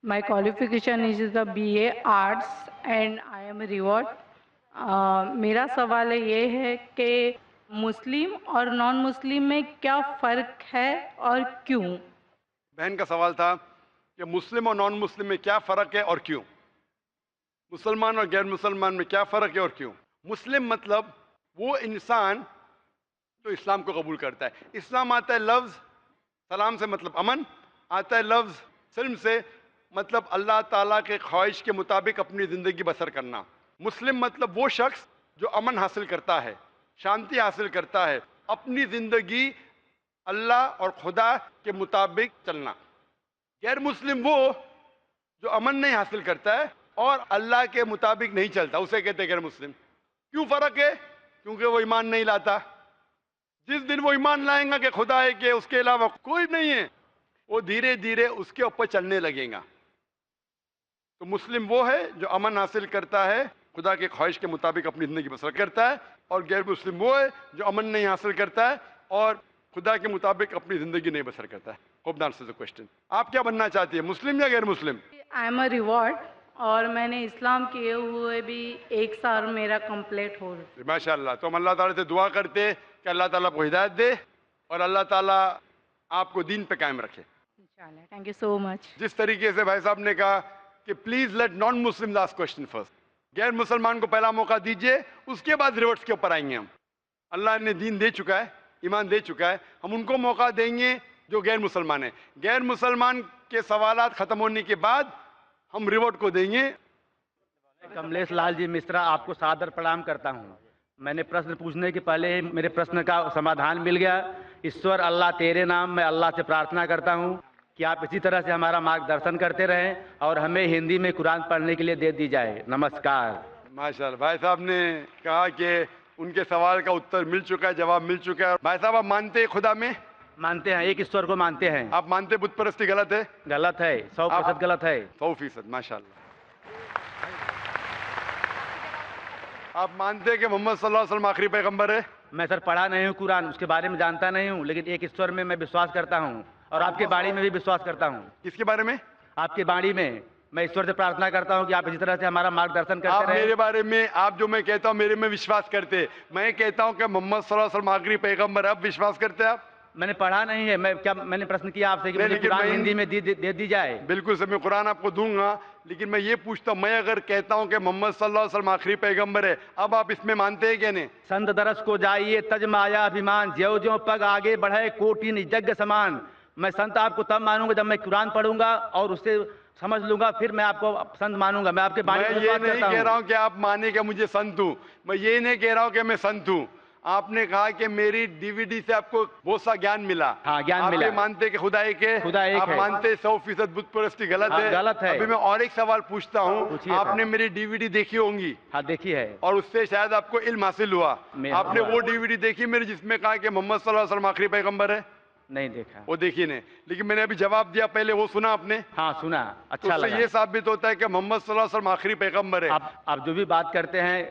My qualification is the BA Arts and I am a reward. मेरा सवाल ये है कि मुस्लिम और नॉन मुस्लिम में क्या फ़र्क है और क्यों? बहन का सवाल था कि मुस्लिम और नॉन मुस्लिम में क्या फ़र्क है और क्यों। मुसलमान और गैर मुसलमान में क्या फ़र्क है और क्यों। मुस्लिम मतलब वो इंसान जो इस्लाम को कबूल करता है। इस्लाम आता है लफ्ज़ सलाम से मतलब अमन, आता है लफ्ज़ सिल्म से मतलब अल्लाह ताला के ख्वाहिश के मुताबिक अपनी ज़िंदगी बसर करना। मुस्लिम मतलब वो शख्स जो अमन हासिल करता है, शांति हासिल करता है, अपनी ज़िंदगी अल्लाह और खुदा के मुताबिक चलना। गैर मुस्लिम वो जो अमन नहीं हासिल करता है और अल्लाह के मुताबिक नहीं चलता, उसे कहते हैं गैर मुस्लिम। क्यों फ़र्क है? क्योंकि वो ईमान नहीं लाता। जिस दिन वो ईमान लाएगा कि खुदा है, कि उसके अलावा कोई नहीं है, वो धीरे धीरे उसके ऊपर चलने लगेगा। तो मुस्लिम वो है जो अमन हासिल करता है, खुदा के ख्वाहिश के मुताबिक अपनी ज़िंदगी बसर करता है, और गैर मुस्लिम वो है जो अमन नहीं हासिल करता है और खुदा के मुताबिक अपनी ज़िंदगी नहीं बसर करता है। Hope that answers the question. आप क्या बनना चाहती है, मुस्लिम या गैर मुस्लिम? आई एम अ रिवॉर्ड और मैंने इस्लाम किए हुए भी 1 साल मेरा कंप्लीट हो रहा। माशाअल्लाह। तो हम अल्लाह ताला से दुआ करते हैं कि अल्लाह ताला आपको हिदायत दे और अल्लाह ताला आपको दीन पे कायम रखे। इंशाल्लाह। Thank you so much. जिस तरीके से भाई साहब ने कहा कि please let non Muslim ask question first, गैर मुसलमान को पहला मौका दीजिए, उसके बाद रिवर्ट्स के ऊपर आएंगे हम। अल्लाह ने दीन दे चुका है, ईमान दे चुका है, हम उनको मौका देंगे जो गैर मुसलमान है। गैर मुसलमान के सवालात खत्म होने के बाद हम रिवर्ट को देंगे। कमलेश लाल जी मिश्रा आपको सादर प्रणाम करता हूँ। मैंने प्रश्न पूछने के पहले ही मेरे प्रश्न का समाधान मिल गया। ईश्वर अल्लाह तेरे नाम मैं अल्लाह से प्रार्थना करता हूँ कि आप इसी तरह से हमारा मार्गदर्शन करते रहें और हमें हिंदी में कुरान पढ़ने के लिए दे दी जाए। नमस्कार। माशाल्लाह। भाई साहब ने कहा कि उनके सवाल का उत्तर मिल चुका है, जवाब मिल चुका है। भाई साहब, आप मानते हैं खुदा में? मानते हैं, एक ईश्वर को मानते हैं। आप मानते बुत परस्ती गलत है? गलत है, 100% गलत है। 100%। माशाल्लाह। आप मानते हैं कि मोहम्मद सल्लल्लाहु अलैहि वसल्लम आखिरी पैगंबर है? मैं सर पढ़ा नहीं हूँ कुरान, उसके बारे में जानता नहीं हूँ, लेकिन एक ईश्वर में मैं विश्वास करता हूँ और आपके बाणी में भी विश्वास करता हूँ। किसके बारे में? आपके बाणी में। मैं ईश्वर से प्रार्थना करता हूँ कि आप इसी तरह से हमारा मार्गदर्शन करते आप रहें। मेरे बारे में, आप जो मैं कहता हूँ मेरे में विश्वास करते, मैं कहता हूँ कि मोहम्मद सल्लल्लाहु अलैहि वसल्लम आखिरी पैगंबर है, अब विश्वास करते आप? मैंने पढ़ा नहीं है। मैंने प्रश्न किया आपसे कि मुझे कुरान हिंदी में दे दी जाए। बिल्कुल सर, मैं कुरान आपको दूंगा, लेकिन मैं ये पूछता हूँ, मैं अगर कहता हूँ कि मोहम्मद सल्लल्लाहु अलैहि वसल्लम आखिरी पैगंबर है, अब आप इसमें मानते हैं क्या नहीं? संत दरस को जाइए तज माया अभिमान, ज्यों ज्यों पग आगे बढ़े कोटि यज्ञ समान। मैं संत आपको तब मानूंगा जब मैं कुरान पढ़ूंगा और उससे समझ लूंगा, फिर मैं आपको संत मानूंगा। मैं आपके बारे में ये नहीं कह रहा हूँ कि आप माने कि मुझे संत हूँ, मैं ये नहीं कह रहा हूँ कि मैं संत हूँ। आपने कहा कि मेरी डीवीडी से आपको बहुत सा ज्ञान मिला। हाँ, ज्ञान मिला। आप मानते कि खुदा एक है? खुदा एक आप है। मानते 100% बुत परस्ती गलत है? गलत है। अभी मैं और एक सवाल पूछता हूँ, आपने मेरी डीवीडी देखी होंगी? हाँ, देखी है। और उससे शायद आपको इल्म हासिल हुआ। आपने वो डीवीडी देखी मेरी जिसमें कहा कि मोहम्मद सल्लल्लाहु अलैहि वसल्लम आखिरी पैगंबर है? नहीं देखा। वो देखी नहीं, लेकिन मैंने अभी जवाब दिया पहले, वो सुना आपने? हाँ सुना, अच्छा लगा। ये साबित होता है कि मोहम्मद सल्लल्लाहु अलैहि वसल्लम आखिरी पैगंबर है। आप जो भी बात करते हैं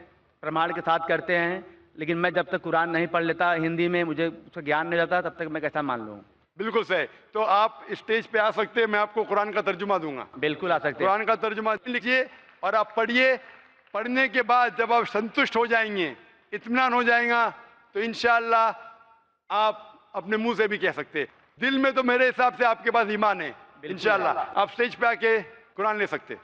प्रमाण के साथ करते हैं, लेकिन मैं जब तक कुरान नहीं पढ़ लेता हिंदी में, मुझे उसका ज्ञान नहीं रहता, तब तक मैं कैसा मान लूँ। बिल्कुल सही। तो आप स्टेज पे आ सकते हैं, मैं आपको कुरान का तर्जुमा दूंगा। बिल्कुल आ सकते हैं। कुरान का तर्जुमा लिखिए और आप पढ़िए। पढ़ने के बाद जब आप संतुष्ट हो जाएंगे, इत्मीनान हो जाएगा, तो इंशाअल्लाह आप अपने मुंह से भी कह सकते हैं। दिल में तो मेरे हिसाब से आपके पास ईमान है, इंशाअल्लाह आप स्टेज पे आके कुरान ले सकते हैं।